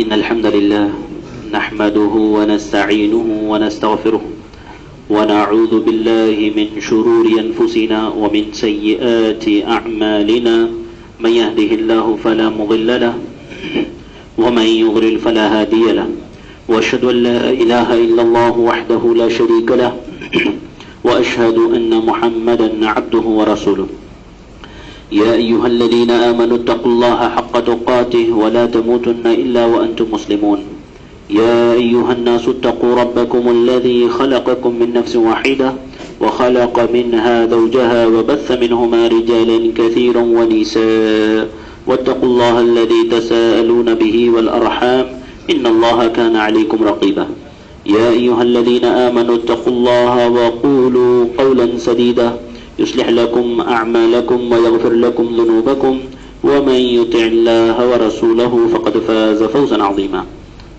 إن الحمد لله نحمده ونستعينه ونستغفره ونعوذ بالله من شرور أنفسنا ومن سيئات أعمالنا من يهده الله فلا مضل له ومن يضلل فلا هادي له وأشهد أن لا إله إلا الله وحده لا شريك له وأشهد أن محمدا عبده ورسوله يا أيها الذين آمنوا اتقوا الله حق تقاته ولا تموتن إلا وأنتم مسلمون يا أيها الناس اتقوا ربكم الذي خلقكم من نفس واحدة وخلق منها زوجها وبث منهما رجالا كثيرا ونساء واتقوا الله الذي تساءلون به والأرحام إن الله كان عليكم رقيبا يا أيها الذين آمنوا اتقوا الله وقولوا قولا سديدا يصلح لكم أعمالكم ويغفر لكم ذنوبكم ومن يطع الله ورسوله فقد فاز فوزا عظيما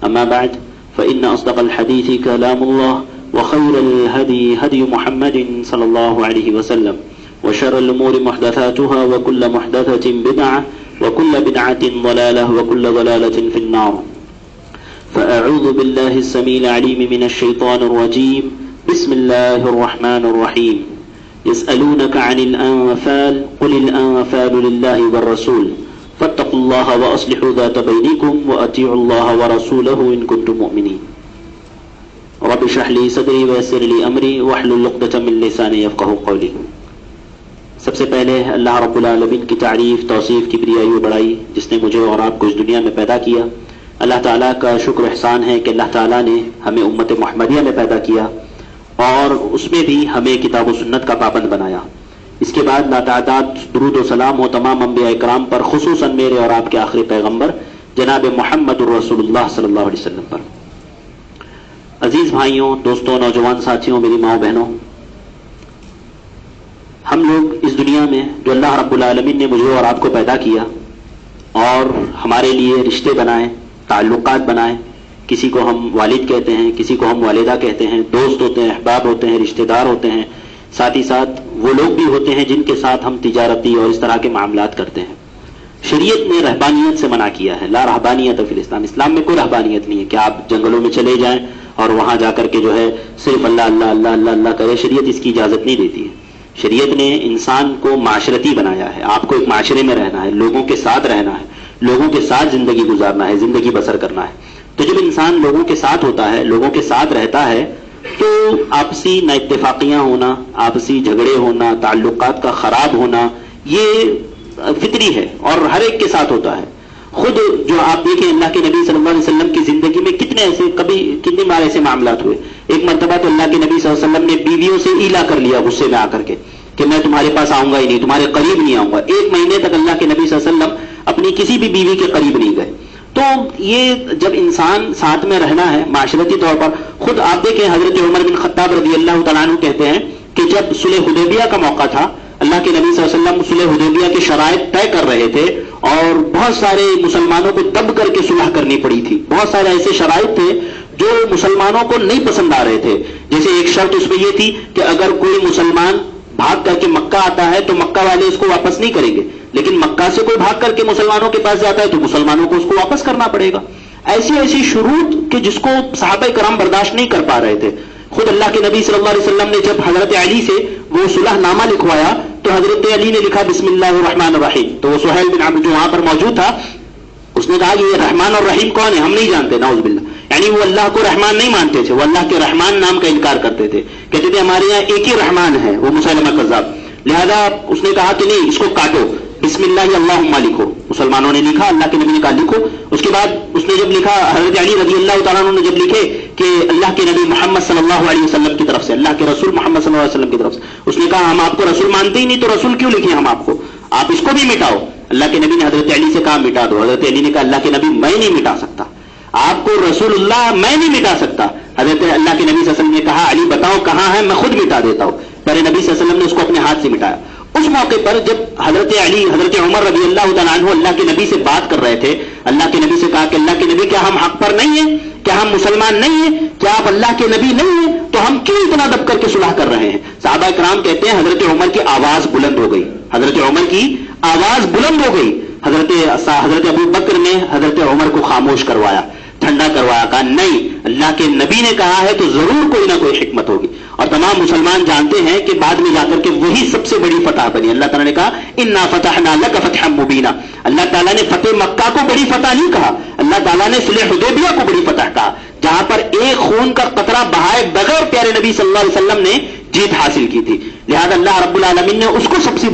أما بعد فإن أصدق الحديث كلام الله وخير الهدي هدي محمد صلى الله عليه وسلم وشر الأمور محدثاتها وكل محدثة بدعة وكل بدعة ضلالة وكل ضلالة في النار فأعوذ بالله السميع العليم من الشيطان الرجيم بسم الله الرحمن الرحيم يسألونك عن الأنفال قل الأنفال لله والرسول فاتقوا الله وأصلحوا ذات بينكم وأطيعوا الله ورسوله إن كنتم مؤمنين رب اشرح لي صدري ويسر لي أمري واحلل عقدة من لساني يفقهوا قولي. سب سے پہلے اللہ رب العالمین کی تعریف، توصیف، کبریائی و بڑائی جس نے مجھے اور آپ کو اس دنیا میں پیدا کیا. اللہ تعالیٰ کا شکر احسان ہے کہ اللہ تعالیٰ نے ہمیں امت محمدیہ میں پیدا کیا اور اس میں بھی ہمیں کتاب و سنت کا پابند بنایا. اس کے بعد لاتعداد درود و سلام ہو تمام انبیاء اکرام پر، خصوصاً میرے اور آپ کے آخری پیغمبر جناب محمد الرسول اللہ صلی اللہ علیہ وسلم پر. عزیز بھائیوں، دوستوں، نوجوان ساتھیوں، میری ماں بہنوں، ہم لوگ اس دنیا میں جو اللہ رب العالمین نے مجھے اور آپ کو پیدا کیا اور ہمارے لیے رشتے بنائے، تعلقات بنائے، کسی کو ہم والد کہتے ہیں، کسی کو ہم والدہ کہتے ہیں، دوست ہوتے ہیں، احباب ہوتے ہیں، رشتہ دار ہوتے ہیں، ساتھ ہی ساتھ وہ لوگ بھی ہوتے ہیں جن کے ساتھ ہم تجارتی اور اس طرح کے معاملات کرتے ہیں. شریعت نے رہبانیت سے منع کیا ہے. لا رہبانیت فی الاسلام، اسلام میں کوئی رہبانیت نہیں ہے کہ آپ جنگلوں میں چلے جائیں اور وہاں جا کر کے جو ہے صرف اللہ اللہ اللہ اللہ اللہ کرے. شریعت اس کی اجازت نہیں دیتی ہے. شریعت نے انسان کو معاشرتی بنایا ہے. آپ کو ایک معاشرے میں رہنا ہے، لوگوں کے ساتھ رہنا ہے، لوگوں کے ساتھ زندگی گزارنا ہے، زندگی بسر کرنا ہے. تو جب انسان لوگوں کے ساتھ ہوتا ہے، لوگوں کے ساتھ رہتا ہے، تو آپسی نا اتفاقیاں ہونا، آپسی جھگڑے ہونا، تعلقات کا خراب ہونا یہ فطری ہے اور ہر ایک کے ساتھ ہوتا ہے. خود جو آپ دیکھیں اللہ کے نبی صلی اللہ علیہ وسلم کی زندگی میں کتنے بار ایسے معاملات ہوئے. ایک مرتبہ تو اللہ کے نبی صلی اللہ علیہ وسلم نے بیویوں سے ایلا کر لیا غصے میں آ کر کے کہ میں تمہارے پاس آؤں گا ہی نہیں، تمہارے قریب نہیں آؤں گا. 1 مہینے تک اللہ کے نبی صلی اللہ علیہ وسلم اپنی کسی بھی بیوی کے قریب نہیں گئے. تو یہ جب انسان ساتھ میں رہنا ہے معاشرتی طور پر، خود آپ دیکھیں حضرت عمر بن خطاب رضی اللہ تعالیٰ عنہ کہتے ہیں کہ جب صلح حدیبیہ کا موقع تھا، اللہ کے نبی صلی اللہ علیہ وسلم صلح حدیبیہ کی شرائط طے کر رہے تھے اور بہت سارے مسلمانوں کو دب کر کے صلح کرنی پڑی تھی. بہت سارے ایسے شرائط تھے جو مسلمانوں کو نہیں پسند آ رہے تھے. جیسے ایک شرط اس میں یہ تھی کہ اگر کوئی مسلمان بھاگ کر کے مکہ آتا ہے تو مکہ والے اس کو واپس نہیں کریں گے، لیکن مکہ سے کوئی بھاگ کر کے مسلمانوں کے پاس جاتا ہے تو مسلمانوں کو اس کو واپس کرنا پڑے گا. ایسی شروط کہ جس کو صحابہ کرام برداشت نہیں کر پا رہے تھے. خود اللہ کے نبی صلی اللہ علیہ وسلم نے جب حضرت علی سے وہ صلح نامہ لکھوایا تو حضرت علی نے لکھا بسم اللہ الرحمن الرحیم. تو وہ سہیل بن عمرو جو وہاں پر موجود تھا اس نے کہا کہ یہ رحمان اور رحیم کون ہے، ہم نہیں جانتے، نعوذ باللہ. یعنی وہ اللہ کو رحمان نہیں مانتے تھے، وہ اللہ کے رحمان نام کا انکار کرتے تھے. کہتے تھے ہمارے یہاں ایک ہی رحمان ہے، وہ مسلمہ کذاب. لہذا اس نے کہا کہ نہیں، اس کو کاٹو، بسم اللہ اللہم لکھو. مسلمانوں نے لکھا، اللہ کے نبی نے کہا لکھو. اس کے بعد اس نے جب لکھا، حضرت علی رضی اللہ تعالیٰ عنہ نے جب لکھے کہ اللہ کے نبی محمد صلی اللہ علیہ وسلم کی طرف سے، اللہ کے رسول محمد صلی اللہ علیہ وسلم کی طرف سے، اس نے کہا ہم آپ کو رسول مانتے ہی نہیں تو رسول کیوں لکھیں ہم آپ کو، آپ اس کو بھی مٹاؤ. اللہ کے نبی نے حضرت علی سے کہا مٹا دو. حضرت علی نے کہا اللہ کے نبی میں نہیں مٹا سکتا، آپ کو رسول اللہ میں نہیں مٹا سکتا. حضرت اللہ کے نبی صلی اللہ علیہ وسلم نے کہا علی بتاؤ کہاں ہے، میں خود مٹا دیتا ہوں. پہلے نبی صلی اللہ علیہ وسلم نے اس کو اپنے ہاتھ سے مٹایا. اس موقع پر جب حضرت علی، حضرت عمر رضی اللہ تعالیٰ عنہ اللہ کے نبی سے بات کر رہے تھے، اللہ کے نبی سے کہا کہ اللہ کے نبی کیا ہم حق پر نہیں ہیں، کیا ہم مسلمان نہیں ہیں، کیا آپ اللہ کے نبی نہیں ہیں، تو ہم کیوں اتنا دب کر کے صلح کر رہے ہیں. صحابہ کرام کہتے ہیں حضرت عمر کی آواز بلند ہو گئی، حضرت عمر کی آواز بلند ہو گئی. حضرت ابو بکر نے حضرت عمر کو خاموش کروایا, ٹھنڈا کروایا, کہا نہیں, اللہ کے نبی نے کہا ہے تو ضرور کوئی نہ کوئی حکمت ہوگی. اور تمام مسلمان جانتے ہیں کہ بعد میں جا کر کے وہی سب سے بڑی فتح بنی. اللہ تعالیٰ نے کہا انا فتحنا لک فتحا مبینا. اللہ تعالیٰ نے فتح مکہ کو بڑی فتح نہیں کہا, اللہ تعالیٰ نے صلح حدیبیہ کو بڑی فتح کہا, جہاں پر ایک خون کا قطرہ بہائے بغیر پیارے نبی صلی اللہ علیہ وسلم نے جیت حاصل کی تھی. لہذا اللہ رب العالمین نے اس کو سب سے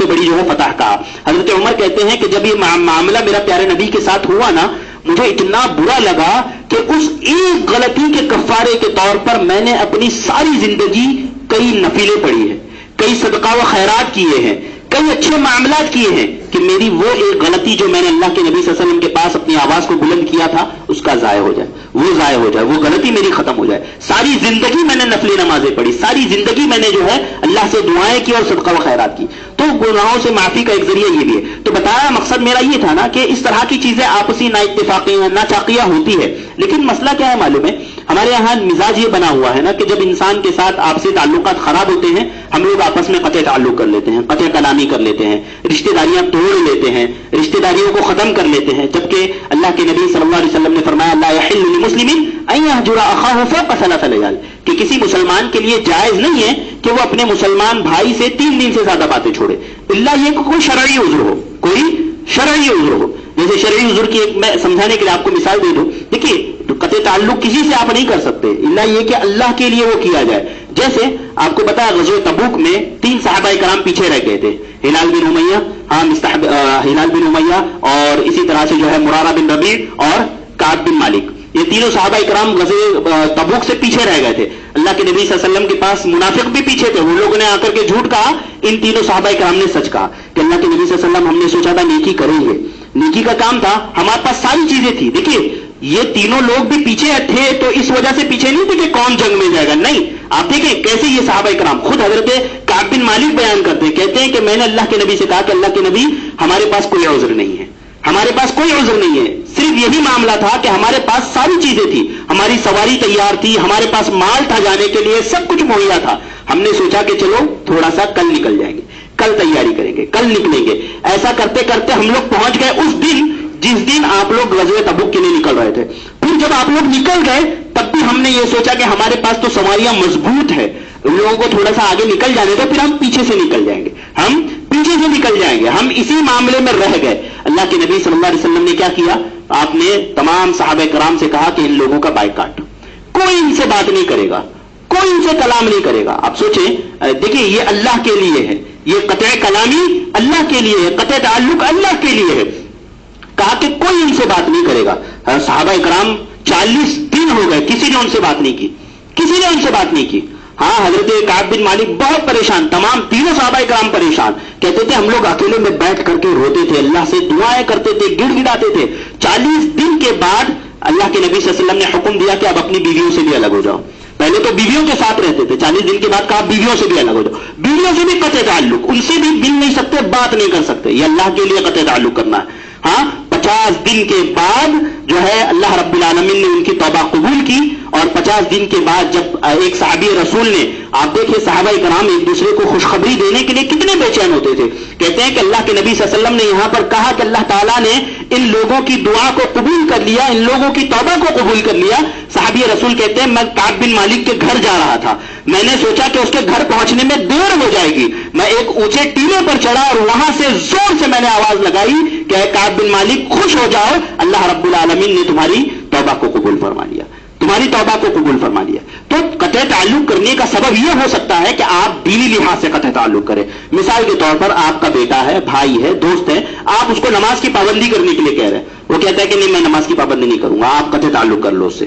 بڑی جو ہے فتح کہا. حضرت عمر کہتے ہیں کہ جب یہ معاملہ میرا پیارے نبی کے ساتھ ہوا نا, مجھے اتنا برا لگا کہ اس ایک غلطی کے کفارے کے طور پر میں نے اپنی ساری زندگی کئی نفلیں پڑھی ہیں, کئی صدقہ و خیرات کیے ہیں, کئی اچھے معاملات کیے ہیں, کہ میری وہ ایک غلطی جو میں نے اللہ کے نبی صلی اللہ علیہ وسلم کے پاس اپنی آواز کو بلند کیا تھا اس کا ضائع ہو جائے, وہ ضائع ہو جائے, وہ غلطی میری ختم ہو جائے. ساری زندگی میں نے نفلی نمازیں پڑھی, ساری زندگی میں نے جو ہے اللہ سے دعائیں کی اور صدقہ و خیرات کی, تو گناہوں سے معافی کا ایک ذریعہ یہ بھی ہے. تو بتایا مقصد میرا یہ تھا نا کہ اس طرح کی چیزیں آپسی نا اتفاقیاں نا چاقیاں ہوتی ہے, لیکن مسئلہ کیا ہے معلوم ہے, ہمارے یہاں مزاج یہ بنا ہوا ہے نا کہ جب انسان کے ساتھ آپسی تعلقات خراب ہوتے ہیں ہم لوگ آپس میں قطع تعلق کر لیتے ہیں, قطع کلامی کر لیتے ہیں, رشتہ داریاں توڑ لیتے ہیں, رشتہ داریوں کو ختم کر لیتے ہیں, جبکہ اللہ کے نبی صلی اللہ علیہ وسلم نے فرمایا لا یحل لمسلم ان یہجر اخاہ فوق ثلاث لیال, کہ کسی مسلمان کے لیے جائز نہیں ہے کہ وہ اپنے مسلمان بھائی سے 3 دن سے زیادہ باتیں چھوڑے, اللہ یہ کہ کوئی شرعی عذر ہو, کوئی شرعی عذر ہو. جیسے شرعی عذر کی ایک میں سمجھانے کے لیے آپ کو مثال دے دوں, دیکھیے قطع تعلق کسی سے آپ نہیں کر سکتے الا یہ کہ اللہ کے لیے وہ کیا جائے. جیسے آپ کو پتا ہے غزوہ تبوک میں 3 صحابہ کرام پیچھے رہ گئے تھے, ہلال بن امیہ, ہلال بن امیہ, اور اسی طرح سے جو ہے مرارہ بن ربیع اور کعب بن مالک, یہ تینوں صحابہ کرام غزوہ تبوک سے پیچھے رہ گئے تھے. اللہ کے نبی صلی اللہ علیہ وسلم کے پاس منافق بھی پیچھے تھے, وہ لوگوں نے آ کر کے جھوٹ کہا, ان تینوں صحابہ کرام نے سچ کہا کہ اللہ کے نبی صلی اللہ علیہ وسلم ہم نے سوچا تھا نیکی کریں گے, نیکی کا کام تھا, ہمارے پاس ساری چیزیں تھی. دیکھیے یہ تینوں لوگ بھی پیچھے تھے تو اس وجہ سے پیچھے نہیں تھے کہ کون جنگ میں جائے گا, نہیں, آپ دیکھیں کیسے یہ صحابہ کرام, خود حضرت کعب بن مالک بیان کرتے ہیں, کہتے ہیں کہ میں نے اللہ کے نبی سے کہا کہ اللہ کے نبی ہمارے پاس کوئی عذر نہیں ہے, ہمارے پاس کوئی عذر نہیں ہے, صرف یہی معاملہ تھا کہ ہمارے پاس ساری چیزیں تھی, ہماری سواری تیار تھی, ہمارے پاس مال تھا جانے کے لیے, سب کچھ مہیا تھا, ہم نے سوچا کہ چلو تھوڑا سا کل نکل جائیں گے, کل تیاری کریں گے, کل نکلیں گے. ایسا کرتے کرتے ہم لوگ پہنچ گئے اس دن جس دن آپ لوگ غزوہ تبوک کے لیے نکل رہے تھے. پھر جب آپ لوگ نکل گئے تب بھی ہم نے یہ سوچا کہ ہمارے پاس تو سواریاں مضبوط ہے, ان لوگوں کو تھوڑا سا آگے نکل جانے دو, پھر ہم پیچھے سے نکل جائیں گے, ہم پیچھے سے نکل جائیں گے. ہم اسی معاملے میں رہ گئے. اللہ کے نبی صلی اللہ علیہ وسلم نے کیا کیا, آپ نے تمام صحابہ کرام سے کہا کہ ان لوگوں کا بائیکاٹ, کوئی ان سے بات نہیں کرے گا, کوئی ان سے کلام نہیں کرے گا. آپ سوچیں, دیکھیے یہ اللہ کے لیے ہے, یہ قطع کلامی اللہ کے لیے ہے, قطع تعلق اللہ کے لیے ہے. کہا کہ کوئی ان سے بات نہیں کرے گا. صحابہ کرام 40 دن ہو گئے, کسی نے ان سے بات نہیں کی, کسی نے ان سے بات نہیں کی. ہاں حضرت کعب بن مالک بہت پریشان, تمام تینوں صحابہ کرام پریشان, کہتے تھے ہم لوگ اکیلے میں بیٹھ کر کے روتے تھے, اللہ سے دعائیں کرتے تھے, گڑ گڑاتے تھے. 40 دن کے بعد اللہ کے نبی صلی اللہ علیہ وسلم نے حکم دیا کہ اب اپنی بیویوں سے بھی الگ ہو جاؤ. پہلے تو بیویوں کے ساتھ رہتے تھے, 40 دن کے بعد کہا بیویوں سے بھی الگ ہو جاؤ. بیویوں سے بھی قطع تعلق, ان سے بھی مل نہیں سکتے, بات نہیں کر سکتے, یہ اللہ کے لیے قطع تعلق کرنا ہے. ہاں 50 دن کے بعد جو ہے اللہ رب العالمین نے ان کی توبہ قبول کی, اور 50 دن کے بعد جب ایک صحابی رسول نے, آپ دیکھیں صحابہ کرام ایک دوسرے کو خوشخبری دینے کے لیے کتنے بے چین ہوتے تھے. کہتے ہیں کہ اللہ کے نبی صلی اللہ علیہ وسلم نے یہاں پر کہا کہ اللہ تعالیٰ نے ان لوگوں کی دعا کو قبول کر لیا, ان لوگوں کی توبہ کو قبول کر لیا. صحابی رسول کہتے ہیں میں کعب بن مالک کے گھر جا رہا تھا, میں نے سوچا کہ اس کے گھر پہنچنے میں دیر ہو جائے گی, میں ایک اونچے ٹیلے پر چڑھا اور وہاں سے زور سے میں نے آواز لگائی کہ اے کعب بن مالک خوش ہو جاؤ, اللہ رب العالمین نے تمہاری توبہ کو قبول فرما لیا, تمہاری توبہ کو قبول فرما لیا. تو قطع تعلق کرنے کا سبب یہ ہو سکتا ہے کہ آپ دینی لحاظ سے قطع تعلق کریں. مثال کے طور پر آپ کا بیٹا ہے, بھائی ہے, دوست ہے, آپ اس کو نماز کی پابندی کرنے کے لیے کہہ رہے ہیں, وہ کہتا ہے کہ نہیں میں نماز کی پابندی نہیں کروں گا, آپ قطع تعلق کر لو اس سے,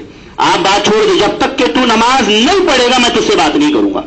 آپ بات چھوڑ دو, جب تک کہ تو نماز نہیں پڑھے گا میں تجھ سے بات نہیں کروں گا.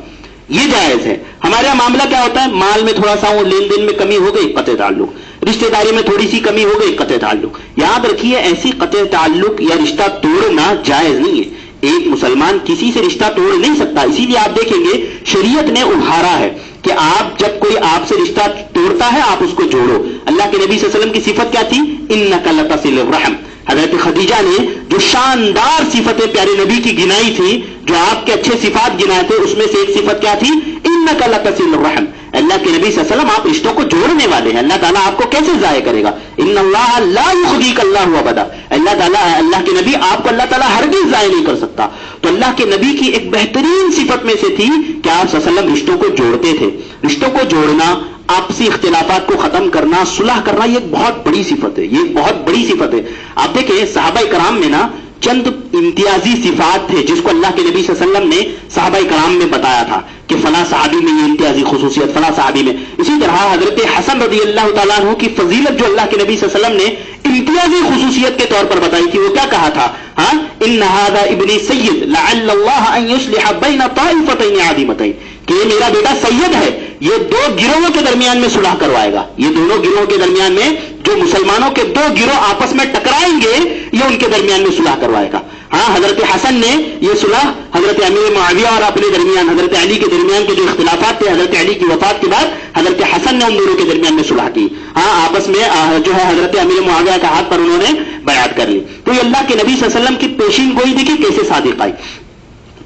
یہ جائز ہے. ہمارے یہاں معاملہ کیا ہوتا ہے, مال میں تھوڑا سا وہ لین دین میں کمی ہو گئی, قطع تعلق, رشتہ داری میں تھوڑی سی کمی ہو گئی, قطع تعلق. یاد رکھیے ایسی قطع تعلق یا رشتہ توڑنا جائز نہیں ہے. ایک مسلمان کسی سے رشتہ توڑ نہیں سکتا. اسی لیے آپ دیکھیں گے شریعت نے ابھارا ہے کہ آپ جب کوئی آپ سے رشتہ توڑتا ہے آپ اس کو جوڑو. اللہ کے نبی صلی اللہ علیہ وسلم کی صفت کیا تھی, انک لتصل الرحم. حضرت خدیجہ نے جو شاندار صفتیں پیارے نبی کی گنائی تھی, جو آپ کے اچھے صفات گنائے تھے اس میں سے ایک صفت کیا تھی؟ انک لتصل الرحم، اللہ کے نبی صلی اللہ علیہ وسلم آپ رشتوں کو جوڑنے والے ہیں، اللہ تعالیٰ آپ کو کیسے ضائع کرے گا؟ ان اللہ لا یخزیک اللہ ابدا، اللہ کے نبی آپ کو اللہ تعالیٰ ہرگز ضائع نہیں کر سکتا۔ تو اللہ کے نبی کی ایک بہترین صفت میں سے تھی کہ آپ صلی اللہ علیہ وسلم رشتوں کو جوڑتے تھے۔ رشتوں کو جوڑنا، آپسی اختلافات کو ختم کرنا، صلح کرنا، یہ ایک بہت بڑی صفت ہے، یہ ایک بہت بڑی صفت ہے۔ آپ دیکھیں صحابہ کرام میں نا چند امتیازی صفات تھے جس کو اللہ کے نبی صلی اللہ علیہ وسلم نے صحابہ کرام میں بتایا تھا کہ فلاں صحابی میں یہ امتیازی خصوصیت، فلاں صحابی میں۔ اسی طرح حضرت حسن رضی اللہ تعالیٰ عنہ کی فضیلت جو اللہ کے نبی صلی اللہ علیہ وسلم نے امتیازی خصوصیت کے طور پر بتائی تھی، وہ کیا کہا تھا؟ ہاں، ان ھذا ابنی سید لعل اللہ ان یصلح بین طائفتین عظیمتین، کہ یہ میرا بیٹا سید ہے، یہ دو گروہوں کے درمیان میں صلح کروائے گا، یہ دونوں گروہوں کے درمیان میں جو مسلمانوں کے دو گروہ آپس میں ٹکرائیں گے یہ ان کے درمیان میں صلح کروائے گا۔ ہاں، حضرت حسن نے یہ صلح حضرت امیر معاویہ اور اپنے درمیان حضرت علی کے درمیان کے جو اختلافات تھے، حضرت علی کی وفات کے بعد حضرت حسن نے ان دونوں کے درمیان میں صلح کی۔ ہاں، آپس میں جو ہے حضرت امیر معاویہ کا ہاتھ پر انہوں نے بیعت کر لی۔ تو یہ اللہ کے نبی صلی اللہ علیہ وسلم کی پیشین گوئی دیکھیے کیسے صادق آئی۔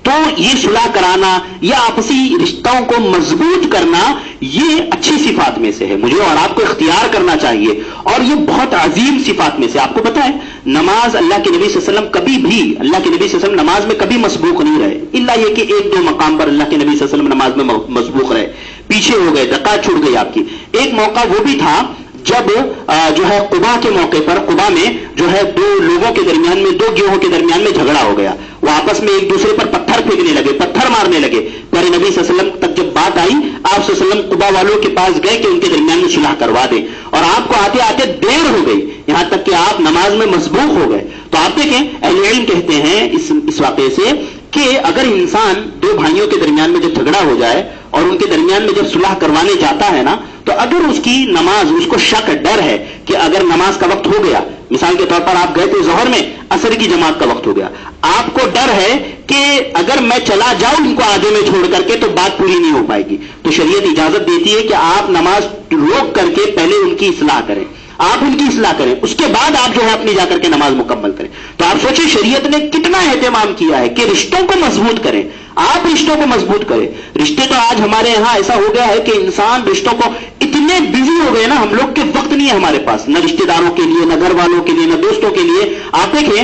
تو یہ صلح کرانا، یہ آپسی رشتوں کو مضبوط کرنا، یہ اچھی صفات میں سے ہے، مجھے اور آپ کو اختیار کرنا چاہیے، اور یہ بہت عظیم صفات میں سے۔ آپ کو پتہ ہے نماز اللہ کے نبی صلی اللہ علیہ وسلم کبھی بھی، اللہ کے نبی صلی اللہ علیہ وسلم نماز میں کبھی مسبوق نہیں رہے، الا یہ کہ ایک دو مقام پر اللہ کے نبی صلی اللہ علیہ وسلم نماز میں مسبوق رہے، پیچھے ہو گئے، رکعت چھوٹ گئی آپ کی۔ ایک موقع وہ بھی تھا جب جو ہے قباء کے موقع پر، قباء میں جو ہے دو لوگوں کے درمیان میں، دو گروہوں کے درمیان میں جھگڑا ہو گیا، وہ آپس میں ایک دوسرے پر پتھر پھینکنے لگے، پتھر مارنے لگے۔ پیارے نبی صلی اللہ علیہ وسلم تک جب بات آئی، آپ صلی اللہ علیہ وسلم قباء والوں کے پاس گئے کہ ان کے درمیان میں صلح کروا دیں، اور آپ کو آتے آتے دیر ہو گئی، یہاں تک کہ آپ نماز میں مسبوق ہو گئے۔ تو آپ دیکھیں اہل علم کہتے ہیں اس واقعے سے کہ اگر انسان دو بھائیوں کے درمیان میں جب جھگڑا ہو جائے اور ان کے درمیان میں جب صلح کروانے جاتا ہے نا، تو اگر اس کی نماز، اس کو شک ڈر ہے کہ اگر نماز کا وقت ہو گیا، مثال کے طور پر آپ گئے تھے ظہر میں، عصر کی جماعت کا وقت ہو گیا، آپ کو ڈر ہے کہ اگر میں چلا جاؤں ان کو آگے میں چھوڑ کر کے تو بات پوری نہیں ہو پائے گی، تو شریعت اجازت دیتی ہے کہ آپ نماز روک کر کے پہلے ان کی اصلاح کریں، آپ ان کی اصلاح کریں، اس کے بعد آپ جو ہے اپنی جا کر کے نماز مکمل کریں۔ تو آپ سوچیں شریعت نے کتنا اہتمام کیا ہے کہ رشتوں کو مضبوط کریں، آپ رشتوں کو مضبوط کریں۔ رشتے تو آج ہمارے یہاں ایسا ہو گیا ہے کہ انسان رشتوں کو اتنے بزی ہو گئے نا، ہم لوگ کے وقت نہیں ہے ہمارے پاس، نہ رشتے داروں کے لیے، نہ گھر والوں کے لیے، نہ دوستوں کے لیے۔ آپ دیکھیں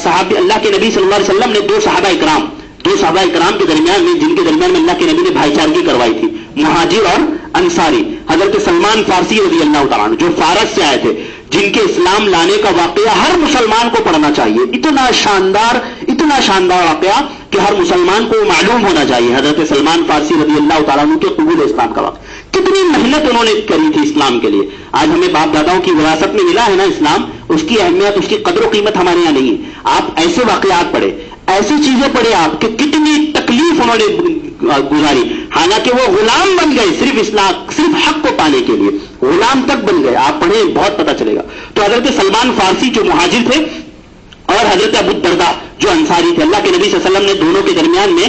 صحابہ اللہ کے نبی صلی اللہ علیہ وسلم نے دو صحابہ اکرام کے درمیان میں، جن کے درمیان میں اللہ کے نبی نے بھائی چارگی کروائی تھی، مہاجر اور انصاری، حضرت سلمان فارسی رضی اللہ تعالیٰ عنہ جو فارس سے آئے تھے، جن کے اسلام لانے کا واقعہ ہر مسلمان کو پڑھنا چاہیے، اتنا شاندار واقعہ کہ ہر مسلمان کو معلوم ہونا چاہیے۔ حضرت سلمان فارسی رضی اللہ تعالیٰ عنہ کے قبول اسلام کا واقعہ، کتنی محنت انہوں نے کری تھی اسلام کے لیے۔ آج ہمیں باپ داداؤں کی وراثت میں ملا ہے نا اسلام، اس کی اہمیت، اس کی قدر و قیمت ہمارے یہاں نہیں ہے۔ آپ ایسے واقعات پڑھے، ایسی چیزیں پڑھے آپ کہ کتنی تکلیف انہوں نے گزاری، حالانکہ وہ غلام بن گئے صرف حق کو پانے کے لیے، غلام تک بن گئے۔ آپ پڑھیں بہت پتہ چلے گا۔ تو حضرت سلمان فارسی جو مہاجر تھے اور حضرت ابو الدرداء جو انصاری تھے، اللہ کے نبی صلی اللہ علیہ وسلم نے دونوں کے درمیان میں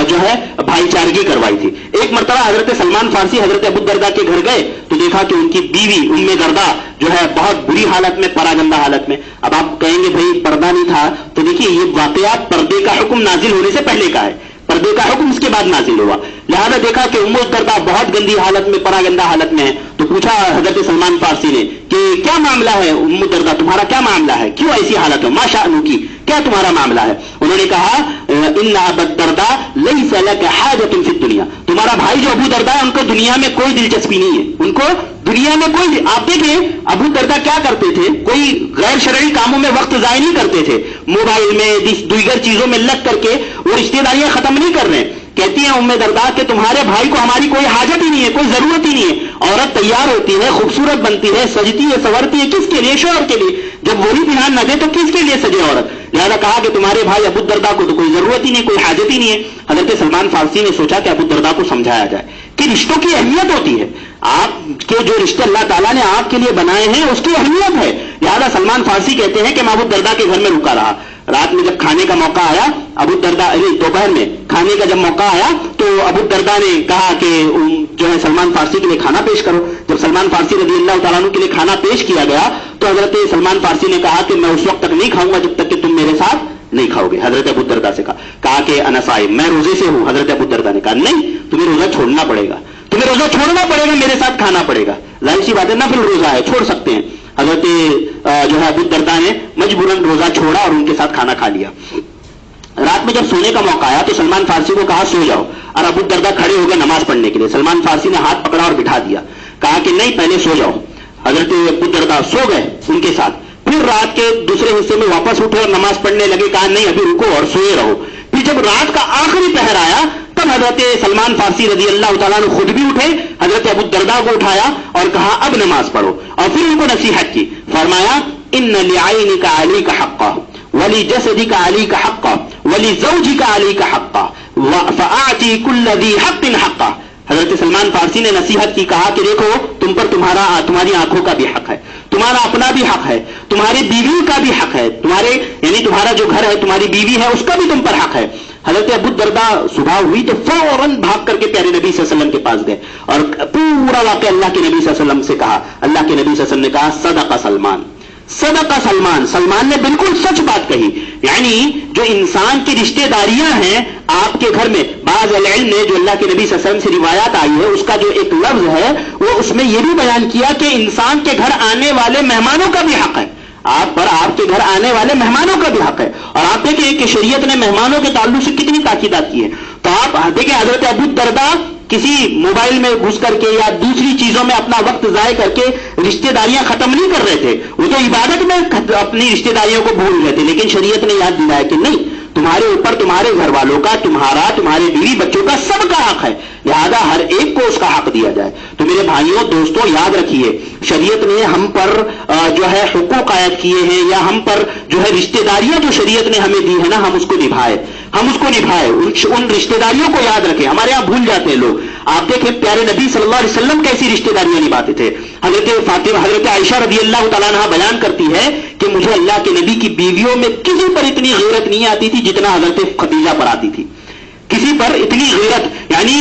جو ہے بھائی چارگی کروائی تھی۔ ایک مرتبہ حضرت سلمان فارسی حضرت ابو الدرداء کے گھر گئے تو دیکھا کہ ان کی بیوی ام درداء جو ہے بہت بری حالت میں، پراگندہ حالت میں۔ اب آپ کہیں گے بھائی پردہ نہیں تھا، تو دیکھیے یہ واقعات پردے کا حکم نازل ہونے سے پہلے کا ہے، پردے کا حکم اس کے بعد نازل ہوا، لہذا دیکھا کہ ام الدرداء بہت گندی حالت میں، پراگندہ حالت میں ہے، تو پوچھا حضرت سلمان فارسی نے کہ کیا معاملہ ہے ام الدرداء، تمہارا کیا معاملہ ہے، کیوں ایسی حالت ہے، ما شأنکی، کیا تمہارا معاملہ ہے؟ انہوں نے کہا ان ابا الدرداء لیس لک حاجۃ فی الدنیا، تمہارا بھائی جو ابو درداء ان کو دنیا میں کوئی دلچسپی نہیں ہے، ان کو دنیا میں کوئی۔ آپ دیکھیں ابو درداء کیا کرتے تھے، کوئی غیر شرعی کاموں میں وقت ضائع نہیں کرتے تھے، موبائل میں دیگر چیزوں میں لگ کر کے وہ رشتے داریاں ختم نہیں کر رہے۔ کہتی ہیں ام درداء کہ تمہارے بھائی کو ہماری کوئی حاجت ہی نہیں ہے، کوئی ضرورت ہی نہیں ہے۔ عورت تیار ہوتی ہے، خوبصورت بنتی ہے، سجتی ہے، سنورتی ہے، کس کے لیے؟ شوہر کے لیے۔ جب وہی دھیان نہ دے تو کس کے لیے سجے عورت؟ لہذا کہا کہ تمہارے بھائی ابو الدرداء کو تو کوئی ضرورت ہی نہیں، کوئی حاجت ہی نہیں ہے۔ حضرت سلمان فارسی نے سوچا کہ ابو الدرداء کو سمجھایا جائے کہ رشتوں کی اہمیت ہوتی ہے، آپ کے جو رشتے اللہ تعالیٰ نے آپ کے لیے بنائے ہیں اس کی اہمیت ہے۔ لہذا سلمان فارسی کہتے ہیں کہ میں ابو الدرداء کے گھر میں رکا رہا، رات میں جب کھانے کا موقع آیا، ابو الدرداء دوپہر میں کھانے کا جب موقع آیا تو ابو الدرداء نے کہا کہ جو ہے سلمان فارسی کے لیے کھانا پیش کرو۔ جب سلمان فارسی رضی اللہ تعالیٰ عنہ کے لیے کھانا پیش کیا گیا تو حضرت سلمان فارسی نے کہا کہ میں اس وقت تک نہیں کھاؤں گا جب تک کہ تم میرے ساتھ نہیں کھاؤ گے. حضرت ابو الدرداء سے کہا کہ انا صائم, میں روزے سے ہوں. حضرت ابو الدرداء نے کہا نہیں, تمہیں روزہ چھوڑنا پڑے گا, تمہیں روزہ چھوڑنا پڑے گا, میرے ساتھ کھانا پڑے گا. ظاہر سی بات ہے, نفل روزہ ہے, چھوڑ سکتے ہیں. حضرت جو ہے ابو الدرداء نے مجبوراً روزہ چھوڑا اور ان کے ساتھ کھانا کھا لیا. رات میں جب سونے کا موقع آیا تو سلمان فارسی کو کہا سو جاؤ, اور ابو الدرداء کھڑے ہو گئے نماز پڑھنے کے لیے. سلمان فارسی نے ہاتھ پکڑا اور بٹھا دیا, کہا کہ نہیں پہلے سو جاؤ. حضرت ابو الدرداء سو گئے ان کے ساتھ. پھر رات کے دوسرے حصے میں واپس اٹھے اور نماز پڑھنے لگے, کہا نہیں ابھی رکو اور سوئے رہو. پھر جب رات کا آخری پہر آیا تب حضرت سلمان فارسی رضی اللہ تعالیٰ نے خود بھی اٹھے, حضرت ابو الدرداء کو اٹھایا اور کہا اب نماز پڑھو, اور پھر ان کو نصیحت کی. فرمایا ان لعینک علیک حقا ولجسدک علیک حقا ولزوجک علیک حقا فاعطی کل ذی حق حقا. حضرت سلمان فارسی نے نصیحت کی, کہا کہ دیکھو تم پر تمہاری آنکھوں کا بھی حق ہے, تمہارا اپنا بھی حق ہے, تمہاری بیوی کا بھی حق ہے, تمہارے یعنی تمہارا جو گھر ہے تمہاری بیوی ہے اس کا بھی تم پر حق ہے. حضرت ابو الدرداء صبح ہوئی تو فوراً بھاگ کر کے پیارے نبی صلی اللہ علیہ وسلم کے پاس گئے اور پورا واقعہ اللہ کے نبی صلی اللہ علیہ وسلم سے کہا. اللہ کے نبی صلی اللہ علیہ وسلم نے کہا صدق سلمان, صدق سلمان, سلمان نے بالکل سچ بات کہی. یعنی جو انسان کی رشتہ داریاں ہیں آپ کے گھر میں, بعض علم نے جو اللہ کے نبی صلی اللہ علیہ وسلم سے روایات آئی ہے اس کا جو ایک لفظ ہے وہ اس میں یہ بھی بیان کیا کہ انسان کے گھر آنے والے مہمانوں کا بھی حق ہے, آپ پر آپ کے گھر آنے والے مہمانوں کا بھی حق ہے. اور آپ دیکھیں کہ شریعت نے مہمانوں کے تعلق سے کتنی تاکیدات کی ہے. تو آپ دیکھیں حضرت ابو الدرداء کسی موبائل میں گھس کر کے یا دوسری چیزوں میں اپنا وقت ضائع کر کے رشتہ داریاں ختم نہیں کر رہے تھے, وہ تو عبادت میں اپنی رشتہ داریوں کو بھول رہے تھے. لیکن شریعت نے یاد دلایا کہ نہیں, تمہارے اوپر تمہارے گھر والوں کا, تمہارے بیوی بچوں کا سب کا حق ہے, لہذا ہر ایک کو اس کا حق دیا جائے. تو میرے بھائیوں دوستوں یاد رکھیے, شریعت نے ہم پر جو ہے حقوق عائد کیے ہیں, یا ہم پر جو ہے رشتہ داریاں جو شریعت نے ہمیں دی ہے نا, ہم اس کو نبھائے, ان رشتہ داریوں کو یاد رکھیں. ہمارے یہاں بھول جاتے ہیں لوگ. آپ دیکھیں پیارے نبی صلی اللہ علیہ وسلم کیسی رشتہ داریاں نبھاتے تھے. حضرت عائشہ رضی اللہ تعالیٰ عنہا بیان کرتی ہے کہ مجھے اللہ کے نبی کی بیویوں میں کسی پر اتنی غیرت نہیں آتی تھی جتنا حضرت خدیجہ پر آتی تھی. کسی پر اتنی غیرت, یعنی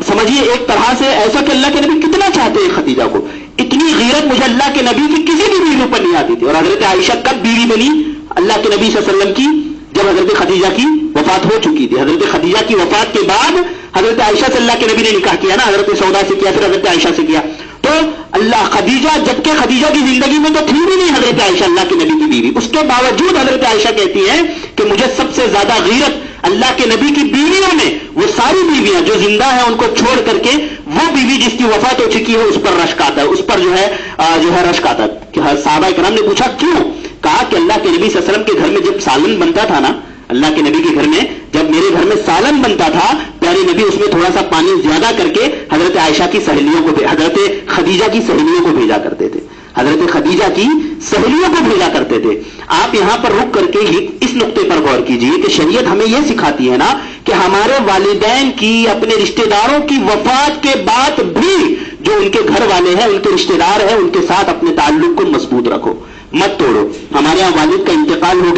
سمجھیے ایک طرح سے ایسا کہ اللہ کے نبی کتنا چاہتے ہیں خدیجہ کو, اتنی غیرت مجھے اللہ کے نبی کی کسی بھی بیوی پر نہیں آتی تھی. اور حضرت عائشہ کب بیوی بنی اللہ کے نبی صلی اللہ علیہ وسلم کی؟ جب حضرت خدیجہ کی وفات ہو چکی تھی. حضرت خدیجہ کی وفات کے بعد حضرت عائشہ سے اللہ کے نبی نے نکاح کیا نا, حضرت سودا سے کیا, پھر حضرت عائشہ سے کیا. تو اللہ خدیجہ, جبکہ خدیجہ کی زندگی میں تو تھی بھی نہیں حضرت عائشہ اللہ کے نبی کی بیوی, اس کے باوجود حضرت عائشہ کہتی ہے کہ مجھے سب سے زیادہ غیرت اللہ کے نبی کی بیویوں میں, وہ ساری بیویاں جو زندہ ہیں ان کو چھوڑ کر کے وہ بیوی جس کی وفات ہو چکی ہے اس پر رشک آتا ہے, اس پر جو ہے رشک آتا ہے. صحابہ کرام نے پوچھا کیوں؟ کہا کہ اللہ کے نبی صلی اللہ علیہ وسلم کے گھر میں جب سالن بنتا تھا نا, اللہ کے نبی کے گھر میں جب میرے گھر میں سالن بنتا تھا, پیارے نبی اس میں تھوڑا سا پانی زیادہ کر کے حضرت عائشہ کی سہیلیوں کو, حضرت خدیجہ کی سہیلیوں کو بھیجا کرتے تھے, حضرت خدیجہ کی سہیلیوں کو بھیجا کرتے تھے. آپ یہاں پر رک کر کے اس نقطے پر غور کیجئے کہ شریعت ہمیں یہ سکھاتی ہے نا کہ ہمارے والدین کی, اپنے رشتہ داروں کی وفات کے بعد بھی جو ان کے گھر والے ہیں, ان کے رشتہ دار ہیں, ان کے ساتھ اپنے تعلق کو مضبوط رکھو, مت توڑو. ہمارے یہاں والد کا انتقال ہو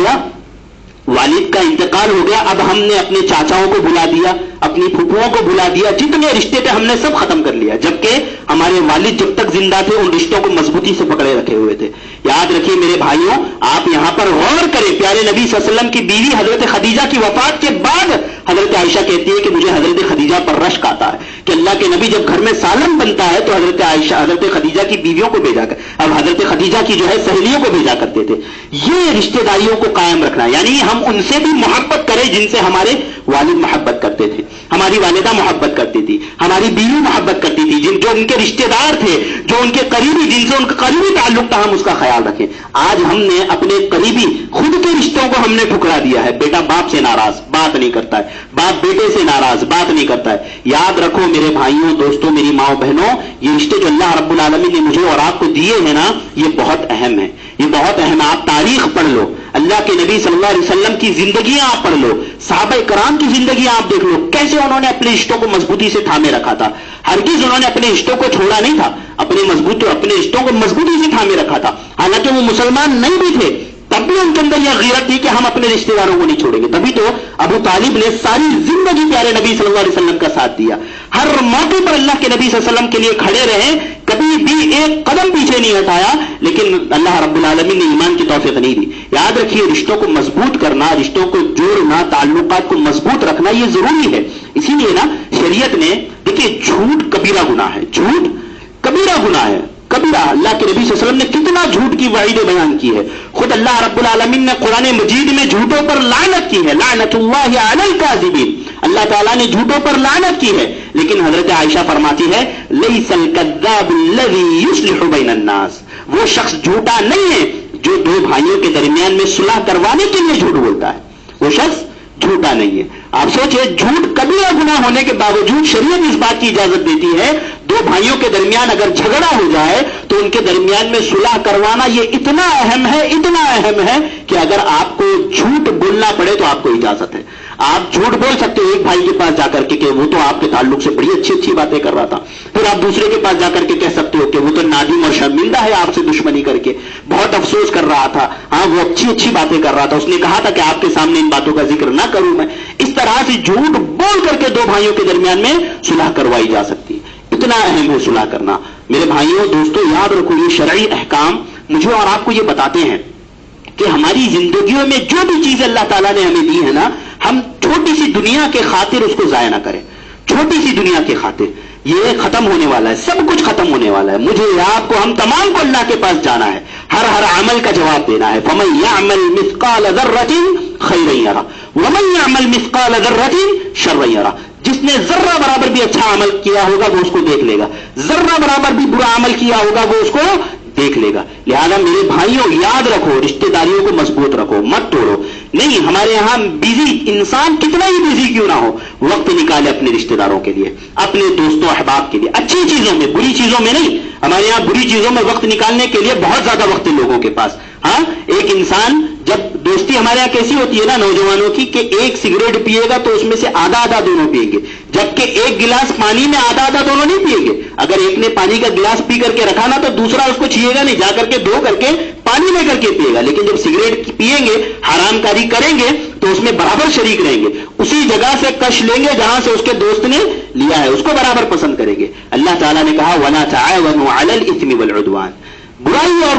گیا, اب ہم نے اپنے چاچاؤں کو بلا دیا, اپنی پھپھوؤں کو بلا دیا, جتنے رشتے تھے ہم نے سب ختم کر لیا, جبکہ ہمارے والد جب تک زندہ تھے ان رشتوں کو مضبوطی سے پکڑے رکھے ہوئے تھے. یاد رکھیے میرے بھائیوں, آپ یہاں پر غور کریں, پیارے نبی صلی اللہ علیہ وسلم کی بیوی حضرت خدیجہ کی وفات کے بعد حضرت عائشہ کہتی ہے کہ مجھے حضرت خدیجہ پر رشک آتا ہے کہ اللہ کے نبی جب گھر میں سالن بنتا ہے تو حضرت عائشہ, حضرت خدیجہ کی بیویوں کو بھیجا کر, اب حضرت خدیجہ کی جو ہے سہیلیوں کو بھیجا کرتے تھے. یہ رشتہ داریوں کو قائم رکھنا, یعنی ہم ان سے بھی محبت کریں جن سے ہمارے والد محبت کرتے تھے, ہماری والدہ محبت کرتی تھی, ہماری بیوی محبت کرتی تھی, جو ان کے رشتہ دار تھے, جو ان کے قریبی, جن سے ان کا قریبی تعلق تھا, ہم اس کا خیال رکھیں. آج ہم نے اپنے قریبی خود کے رشتوں کو ہم نے ٹھکرا دیا ہے. بیٹا باپ سے ناراض, بات نہیں کرتا ہے, باپ بیٹے سے ناراض, بات نہیں کرتا ہے. یاد رکھو میرے بھائیوں دوستوں, میری ماؤں بہنوں, یہ رشتے جو اللہ رب العالمین نے مجھے اور آپ کو دیے ہیں نا, یہ بہت اہم ہے, یہ بہت اہم ہے. آپ تاریخ پڑھ لو, اللہ کے نبی صلی اللہ علیہ وسلم کی زندگیاں آپ پڑھ لو, صحابہ کرام کی زندگیاں آپ دیکھ لو, کیسے انہوں نے اپنے رشتوں کو مضبوطی سے تھامے رکھا تھا. ہرگز انہوں نے اپنے رشتوں کو چھوڑا نہیں تھا, اپنے رشتوں کو مضبوطی سے تھامے رکھا تھا. حالانکہ وہ مسلمان نہیں بھی تھے, تب بھی ان کے اندر یہ غیرت تھی کہ ہم اپنے رشتہ داروں کو نہیں چھوڑیں گے. تبھی تو ابو طالب نے ساری زندگی پیارے نبی صلی اللہ علیہ وسلم کا ساتھ دیا, ہر موقع پر اللہ کے نبی صلی اللہ علیہ وسلم کے لیے کھڑے رہے, کبھی بھی ایک قدم پیچھے نہیں ہٹایا. لیکن اللہ رب العالمین نے ایمان کی توفیق نہیں دی. یاد رکھیے رشتوں کو مضبوط کرنا، رشتوں کو جوڑنا، تعلقات کو مضبوط رکھنا یہ ضروری ہے. اسی لیے نا شریعت نے دیکھیے جھوٹ کبیرہ گناہ ہے، جھوٹ کبیرہ گناہ ہے، کبیرہ. اللہ کے نبی صلی اللہ علیہ وسلم نے کتنا جھوٹ کی وعیدیں بیان کی ہے. خود اللہ رب العالمین نے قرآن مجید میں جھوٹوں پر لعنت کی ہے، لعنت اللہ علی الکاذبین. اللہ تعالیٰ نے جھوٹوں پر لعنت کی ہے. لیکن حضرت عائشہ فرماتی ہے لیس الکذاب الذی یصلح بین الناس، وہ شخص جھوٹا نہیں ہے جو دو بھائیوں کے درمیان میں صلح کروانے کے لیے جھوٹ بولتا ہے، وہ شخص جھوٹا نہیں ہے. آپ سوچیں جھوٹ کبیرہ گناہ ہونے کے باوجود شریعت اس بات کی اجازت دیتی ہے دو بھائیوں کے درمیان اگر جھگڑا ہو جائے تو ان کے درمیان میں صلح کروانا یہ اتنا اہم ہے، اتنا اہم ہے کہ اگر آپ کو جھوٹ بولنا پڑے تو آپ کو اجازت ہے. آپ جھوٹ بول سکتے ہو ایک بھائی کے پاس جا کر کے کہ وہ تو آپ کے تعلق سے بڑی اچھی اچھی باتیں کر رہا تھا. پھر آپ دوسرے کے پاس جا کر کے کہہ سکتے ہو کہ وہ تو نادم اور شرمندہ ہے آپ سے دشمنی کر کے، بہت افسوس کر رہا تھا، ہاں وہ اچھی اچھی باتیں کر رہا تھا، اس نے کہا تھا کہ آپ کے سامنے ان باتوں کا ذکر نہ کروں میں. اس طرح سے جھوٹ بول کر کے دو بھائیوں کے درمیان میں صلح کروائی جا سکتی ہے. اتنا اہم ہے صلح کرنا. میرے بھائیوں دوستوں یاد رکھو یہ شرعی احکام مجھے اور آپ کو یہ بتاتے ہیں کہ ہماری زندگیوں میں جو بھی چیز اللہ تعالیٰ نے ہمیں دی ہے نا، ہم چھوٹی سی دنیا کے خاطر اس کو ضائع نہ کریں. چھوٹی سی دنیا کے خاطر یہ ختم ہونے والا ہے، سب کچھ ختم ہونے والا ہے. مجھے آپ کو ہم تمام کو اللہ کے پاس جانا ہے، ہر عمل کا جواب دینا ہے. فَمَن يَعْمَلْ مِثْقَالَ ذَرَّةٍ خَيْرًا يَرَهُ وَمَن يَعْمَلْ مِثْقَالَ ذَرَّةٍ شَرًّا يَرَهُ. جس نے ذرہ برابر بھی اچھا عمل کیا ہوگا وہ اس کو دیکھ لے گا، ذرہ برابر بھی برا عمل کیا ہوگا وہ اس کو دیکھ لے گا. لہذا میرے بھائیوں یاد رکھو رشتہ داریوں کو مضبوط رکھو، مت توڑو. نہیں ہمارے یہاں بزی انسان کتنا ہی بزی کیوں نہ ہو وقت نکالے اپنے رشتہ داروں کے لیے، اپنے دوستوں احباب کے لیے، اچھی چیزوں میں، بری چیزوں میں نہیں. ہمارے یہاں بری چیزوں میں وقت نکالنے کے لیے بہت زیادہ وقت ہے لوگوں کے پاس. ہاں ایک انسان جب دوستی ہمارے یہاں کیسی ہوتی ہے نا نوجوانوں کی کہ ایک سگریٹ پیے گا تو اس میں سے آدھا آدھا دونوں پیئیں گے، جبکہ ایک گلاس پانی میں آدھا آدھا دونوں نہیں پیئیں گے. اگر ایک نے پانی کا گلاس پی کر کے رکھا نا تو دوسرا اس کو چھیے گا نہیں، جا کر کے دھو کر کے پانی لے کر کے پیے گا. لیکن جب سگریٹ پیئیں گے حرام کاری کریں گے تو اس میں برابر شریک رہیں گے، اسی جگہ سے کش لیں گے جہاں سے اس کے دوست نے لیا ہے، اس کو برابر پسند کریں گے. اللہ تعالیٰ نے کہا وَلَا تَعَاوَنُوا عَلَى الْإِثْمِ وَالْعُدْوَانِ، برائی اور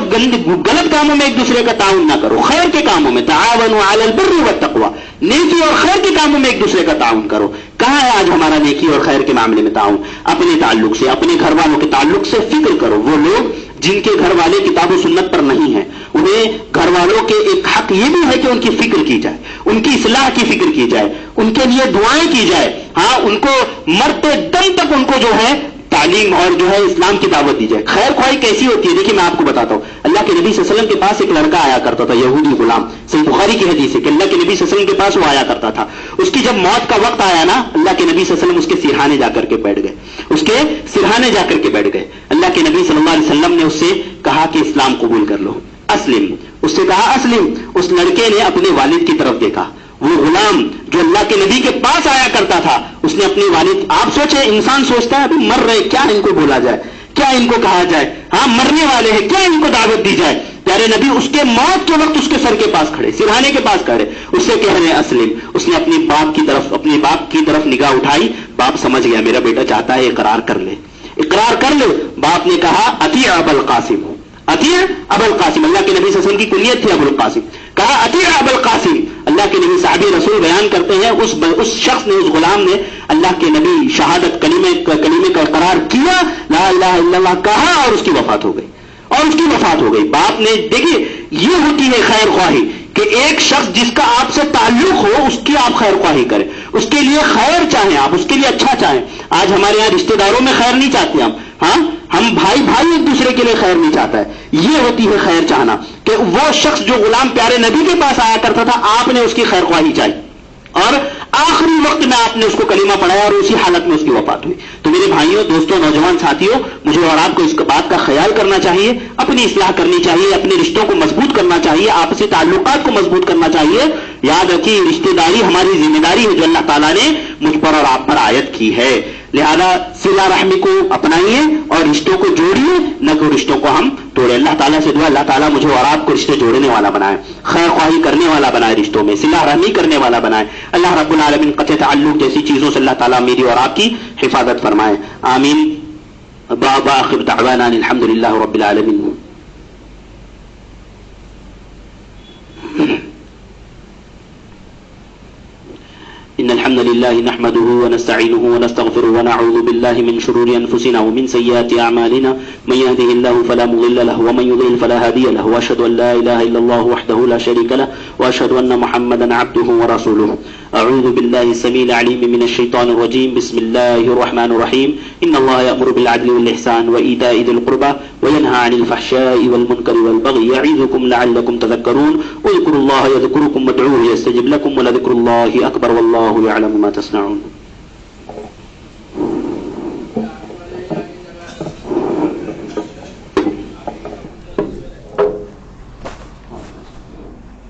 غلط کاموں میں ایک دوسرے کا تعاون نہ کرو، خیر کے کاموں میں تعاونوا علی البر والتقوی، نیکی اور خیر کے کاموں میں ایک دوسرے کا تعاون کرو. کہاں ہے آج ہمارا نیکی اور خیر کے معاملے میں تعاون؟ اپنے تعلق سے، اپنے گھر والوں کے تعلق سے فکر کرو. وہ لوگ جن کے گھر والے کتاب و سنت پر نہیں ہیں انہیں گھر والوں کے ایک حق یہ بھی ہے کہ ان کی فکر کی جائے، ان کی اصلاح کی فکر کی جائے، ان کے لیے دعائیں کی جائے. ہاں ان کو مرتے دم تک ان کو جو ہے تعلیم اور جو ہے اسلام کی دعوت دی جائے. خیر خواہی کیسی ہوتی ہے دیکھیے میں آپ کو بتاتا ہوں. اللہ کے نبی صلی اللہ علیہ وسلم کے پاس ایک لڑکا آیا کرتا تھا یہودی غلام، صحیح بخاری کی حدیث ہے کہ اللہ کے نبی صلی اللہ علیہ وسلم کے پاس وہ آیا کرتا تھا. اس کی جب موت کا وقت آیا نا اللہ کے نبی صلی اللہ علیہ وسلم اس کے سرہانے جا کر کے بیٹھ گئے، اس کے سرہانے جا کر کے بیٹھ گئے. اللہ کے نبی صلی اللہ علیہ وسلم نے اس سے کہا کہ اسلام قبول کر لو، اسلم. اس سے کہا اسلم. اس لڑکے نے اپنے والد کی طرف دیکھا. وہ غلام جو اللہ کے نبی کے پاس آیا کرتا تھا اس نے اپنے والد، آپ سوچیں انسان سوچتا ہے ابھی مر رہے کیا ان کو بولا جائے، کیا ان کو کہا جائے، ہاں مرنے والے ہیں کیا ان کو دعوت دی جائے. پیارے نبی اس کے موت کے وقت اس کے سر کے پاس کھڑے، سرہانے کے پاس کھڑے، اس سے کہہ رہے ہیں اسلم. اس نے اپنے باپ کی طرف نگاہ اٹھائی. باپ سمجھ گیا میرا بیٹا چاہتا ہے اقرار کر لے، اقرار کر لے. باپ نے کہا اطیع ابا القاسم، اطیع ابا القاسم. اللہ کے نبی صلی اللہ علیہ وسلم کی کنیت تھی ابو القاسم. کہا اطیع ابا القاسم. اللہ کے نبی صحابی رسول بیان کرتے ہیں اس شخص نے، اس غلام نے اللہ کے نبی شہادت کلمے کا اقرار کیا، لا الہ الا اللہ کہا اور اس کی وفات ہو گئی. باپ نے دیکھیے یہ ہوتی ہے خیر خواہی کہ ایک شخص جس کا آپ سے تعلق ہو اس کی آپ خیر خواہی کریں، اس کے لیے خیر چاہیں، آپ اس کے لیے اچھا چاہیں. آج ہمارے یہاں رشتہ داروں میں خیر نہیں چاہتے ہم بھائی ایک دوسرے کے لیے خیر نہیں چاہتا ہے. یہ ہوتی ہے خیر چاہنا کہ وہ شخص جو غلام پیارے نبی کے پاس آیا کرتا تھا آپ نے اس کی خیر خواہی چاہی اور آخری وقت میں آپ نے اس کو کلمہ پڑھایا اور اسی حالت میں اس کی وفات ہوئی. تو میرے بھائیوں دوستوں نوجوان ساتھیوں مجھے اور آپ کو اس بات کا خیال کرنا چاہیے، اپنی اصلاح کرنی چاہیے، اپنے رشتوں کو مضبوط کرنا چاہیے، آپسی تعلقات کو مضبوط کرنا چاہیے. یاد رکھیے رشتہ داری ہماری ذمہ داری ہے جو اللہ تعالیٰ نے مجھ پر اور آپ پر عائد کی ہے. لہذا صلہ رحمی کو اپنائیے اور رشتوں کو جوڑیے، نہ کہ رشتوں کو ہم توڑے. اللہ تعالیٰ سے دعا اللہ تعالیٰ مجھے اور آپ کو رشتے جوڑنے والا بنائے، خیر خواہی کرنے والا بنائے، رشتوں میں صلہ رحمی کرنے والا بنائے. اللہ رب العالمین قطع تعلق جیسی چیزوں سے اللہ تعالیٰ میری اور آپ کی حفاظت فرمائے. آمین. آخر دعوانا الحمد للہ رب العالمین. إن الحمد لله نحمده ونستعينه ونستغفره ونعوذ بالله من شرور أنفسنا ومن سيئات أعمالنا من يهده الله فلا مضل له ومن يضلل فلا هادي له وأشهد أن لا إله إلا الله وحده لا شريك له وأشهد أن محمدا عبده ورسوله. أعوذ بالله السميع العليم من الشيطان الرجيم. بسم الله الرحمن الرحيم. إن الله يأمر بالعدل والإحسان وإيتاء ذي القربى وينهى عن الفحشاء والمنكر والبغي يعظكم لعلكم تذكرون. واذكروا الله يذكركم وادعوه يستجب لكم ولذكر الله أكبر والله يعلم ما تصنعون.